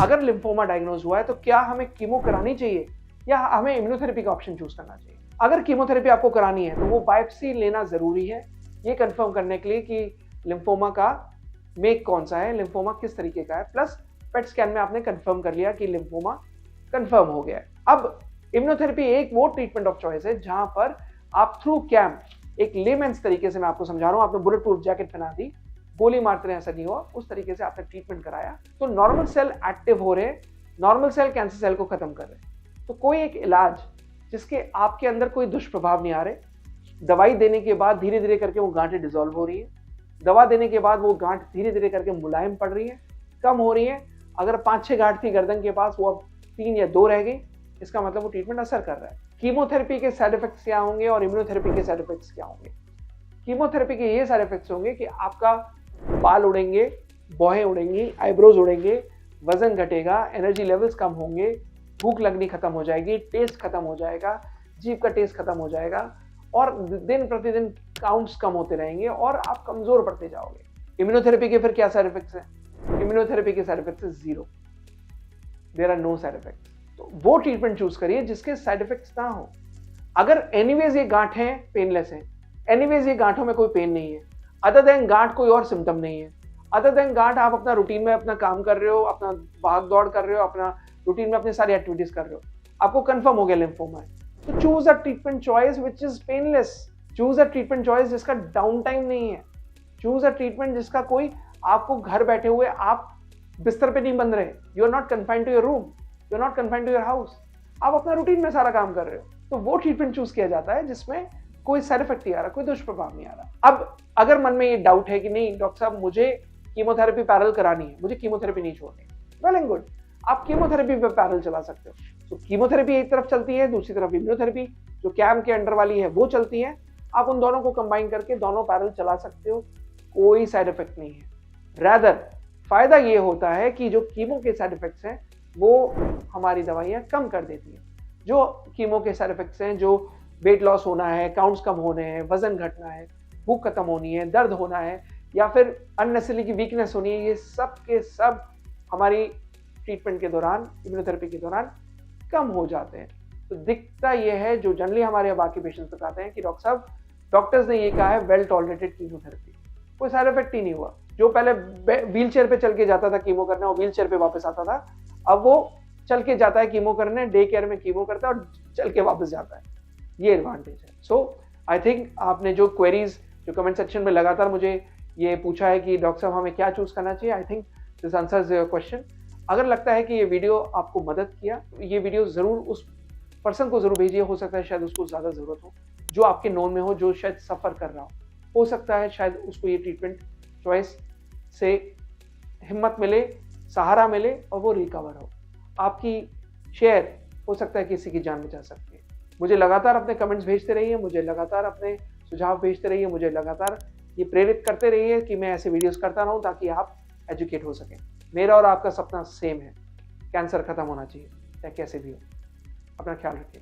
अगर lymphoma diagnose हुआ है तो क्या हमें कीमो करानी चाहिए या हमें इम्यूनोथेरेपी का ऑप्शन चूज करना चाहिए। अगर कीमोथेरेपी आपको करानी है तो वो बायोप्सी लेना जरूरी है, ये कंफर्म करने के लिए कि लिम्फोमा का मेक कौन सा है, लिम्फोमा किस तरीके का है, प्लस पेट स्कैन में आपने कंफर्म कर लिया कि लिम्फोमा कंफर्म हो गया है। अब इम्यूनोथेरेपी एक वो ट्रीटमेंट ऑफ चॉइस है जहां पर आप थ्रू कैम्प, एक लेमेंस तरीके से मैं आपको समझा रहा हूं, आपने बुलेट प्रूफ जैकेट पहना दी, गोली मारते रहे ऐसा नहीं हुआ, उस तरीके से आपने ट्रीटमेंट कराया तो नॉर्मल सेल एक्टिव हो रहे, नॉर्मल सेल कैंसर सेल को खत्म कर रहे। तो कोई एक इलाज जिसके आपके अंदर कोई दुष्प्रभाव नहीं आ रहे, दवाई देने के बाद धीरे धीरे करके वो गांठें डिसॉल्व हो रही है, दवा देने के बाद वो गांठ धीरे धीरे करके मुलायम पड़ रही है, कम हो रही है। अगर 5-6 गांठ थी गर्दन के पास, वो अब 3 या 2 रह गई, इसका मतलब वो ट्रीटमेंट असर कर रहा है। कीमोथेरेपी के साइड इफेक्ट्स क्या होंगे और इम्यूनोथेरेपी के साइड इफेक्ट्स क्या होंगे। कीमोथेरेपी के ये साइड इफेक्ट्स होंगे कि आपका बाल उड़ेंगे, बौहें उड़ेंगी, आईब्रोज उड़ेंगे, वजन घटेगा, एनर्जी लेवल्स कम होंगे, भूख लगनी खत्म हो जाएगी, टेस्ट खत्म हो जाएगा, जीभ का टेस्ट खत्म हो जाएगा और दिन प्रतिदिन काउंट्स कम होते रहेंगे और आप कमजोर पड़ते जाओगे। इम्यूनोथेरेपी के फिर क्या साइड इफेक्ट्स हैं? इम्यूनोथेरेपी के side effects zero, there are no side effects. तो वो ट्रीटमेंट चूज करिए जिसके साइड इफेक्ट्स ना हो। अगर एनीवेज ये गांठ है, पेनलेस है, एनीवेज ये गांठों में कोई पेन नहीं है, अदर देन गांठ कोई और सिम्टम नहीं है, अदर देन गांठ आप अपना रूटीन में अपना काम कर रहे हो, अपना भाग दौड़ कर रहे हो, अपना रूटीन में अपनी सारी एक्टिविटीज कर रहे हो, आपको कंफर्म हो गया लिम्फोमा है, तो choose a treatment choice which is painless, choose a treatment choice जिसका डाउन टाइम नहीं है, चूज अ ट्रीटमेंट जिसका कोई आपको घर बैठे हुए आप बिस्तर पे नहीं बंध रहे, you are not confined to your room, you are not confined to your house, आप अपना रूटीन में सारा काम कर रहे हो, तो वो ट्रीटमेंट चूज किया जाता है जिसमें कोई साइड इफेक्ट नहीं आ रहा, कोई दुष्प्रभाव नहीं आ रहा। अब अगर मन में ये डाउट है कि नहीं डॉक्टर साहब मुझे कीमोथेरेपी पैरेलल करानी है, मुझे कीमोथेरेपी नहीं छोड़नी, वेल एंड गुड, आप कीमोथेरेपी पे पैरेलल चला सकते हो। तो कीमोथेरेपी एक तरफ चलती है, दूसरी तरफ इम्यूनोथेरेपी जो कैम के अंडर वाली है वो चलती है, आप उन दोनों को कंबाइन करके दोनों पैरेलल चला सकते हो, कोई साइड इफेक्ट नहीं है। रैदर फायदा ये होता है कि जो कीमो के साइड इफेक्ट्स हैं वो हमारी दवाइयाँ कम कर देती हैं। जो कीमो के साइड इफेक्ट्स हैं, जो वेट लॉस होना है, काउंट्स कम होने हैं, वजन घटना है, भूख खत्म होनी है, दर्द होना है या फिर अननेसेसरी की वीकनेस होनी है, ये सब के सब हमारी ट्रीटमेंट के दौरान, इम्यूनोथेरेपी के दौरान कम हो जाते हैं। तो दिखता ये है जो जनरली हमारे बाकी पेशेंट्स बताते हैं कि डॉक्टर साहब डॉक्टर्स ने ये कहा है वेल टॉलरेटेड कीमोथेरेपी, कोई साइड इफेक्ट ही नहीं हुआ। जो पहले व्हील चेयर पे चल के जाता था कीमो करने और व्हील चेयर पे वापस आता था, अब वो चल के जाता है कीमो करने, डे केयर में कीमो करता है और चल के वापस जाता है, ये एडवांटेज है। सो आई थिंक आपने जो क्वेरीज जो कमेंट सेक्शन में लगातार मुझे ये पूछा है कि डॉक्टर साहब हमें क्या चूज करना चाहिए, I think this answers your question. अगर लगता है कि ये वीडियो आपको मदद किया, ये वीडियो जरूर उस पर्सन को जरूर भेजिए, हो सकता है शायद उसको ज्यादा जरूरत हो, जो आपके नोन में हो, जो शायद सफर कर रहा हो सकता है शायद उसको ये ट्रीटमेंट चॉइस से हिम्मत मिले, सहारा मिले और वो रिकवर हो। आपकी शेयर हो सकता है किसी की जान बचा सकती है। मुझे लगातार अपने कमेंट्स भेजते रहिए, मुझे लगातार अपने सुझाव भेजते रहिए, मुझे लगातार ये प्रेरित करते रहिए कि मैं ऐसे वीडियोस करता रहूं ताकि आप एजुकेट हो सकें। मेरा और आपका सपना सेम है, कैंसर खत्म होना चाहिए, चाहे कैसे भी हो। अपना ख्याल रखिए।